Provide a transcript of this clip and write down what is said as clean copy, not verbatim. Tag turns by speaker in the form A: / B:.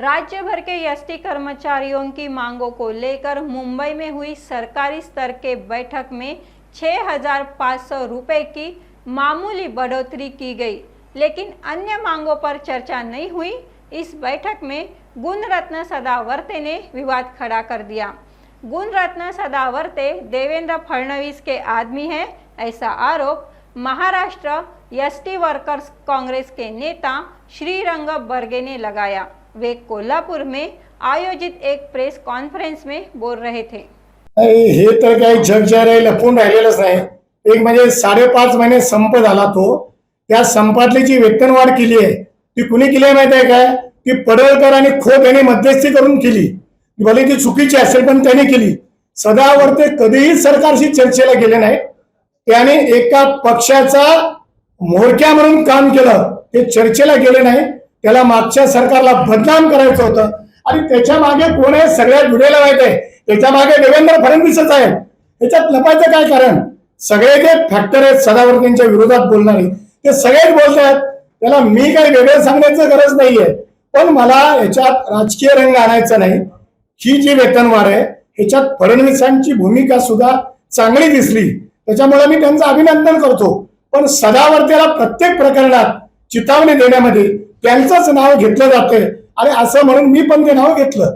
A: राज्य भर के एसटी कर्मचारियों की मांगों को लेकर मुंबई में हुई सरकारी स्तर के बैठक में 6,500 रुपए की मामूली बढ़ोतरी की गई, लेकिन अन्य मांगों पर चर्चा नहीं हुई। इस बैठक में गुणरत्न सदावर्ते ने विवाद खड़ा कर दिया। गुणरत्न सदावर्ते देवेंद्र फडणवीस के आदमी हैं, ऐसा आरोप महाराष्ट्र एसटी वर्कर्स कांग्रेस के नेता श्रीरंग बर्गे ने लगाया। वे कोल्हापुर में आयोजित एक प्रेस कॉन्फ्रेंस में बोल रहे थे।
B: हे तर काही चर्चा लपून राहिलेलंच नाही। एक म्हणजे 5.5 महिने संप झाला, तो त्या संपातली जी वेतनवाढ केली आहे ती कुणी केली आहे माहिती आहे काय? की पडळकर आणि खोत यांनी मध्यस्थी करून केली। भले ती चुकीची असेल पण त्यांनी केली। सदावर्ते कधीही सरकारशी चर्चेला गेले नाही। त्याने एका पक्षाचा मोरक्या म्हणून काम केलं, ते चर्चेला गेले नाही। त्याला मागच्या सरकारला बदनाम करायचं होतं आणि त्याच्या मागे कोण आहे सगळ्यात व्हिडिओला माहिती आहे, त्याच्या मागे देवेंद्र फडणवीसच आहे। त्याच्यात लपायचं काय कारण? सगळे जे फॅक्टर आहेत सदावर्तेंच्या विरोधात बोलणारे ते सगळेच बोलतात। त्याला मी काही वेगळं सांगण्याची गरज नाहीये, पण मला याच्यात राजकीय रंग आणायचा नाही। ही जी वेतनवाढ आहे ह्याच्यात फडणवीसांची भूमिका सुद्धा चांगली दिसली, त्याच्यामुळे मी त्यांचं अभिनंदन करतो। पण सदावर्तेला प्रत्येक प्रकरणात चितावणी देण्यामध्ये त्यांचंच नाव घेतलं जाते आणि असं म्हणून मी पण ते नाव घेतलं।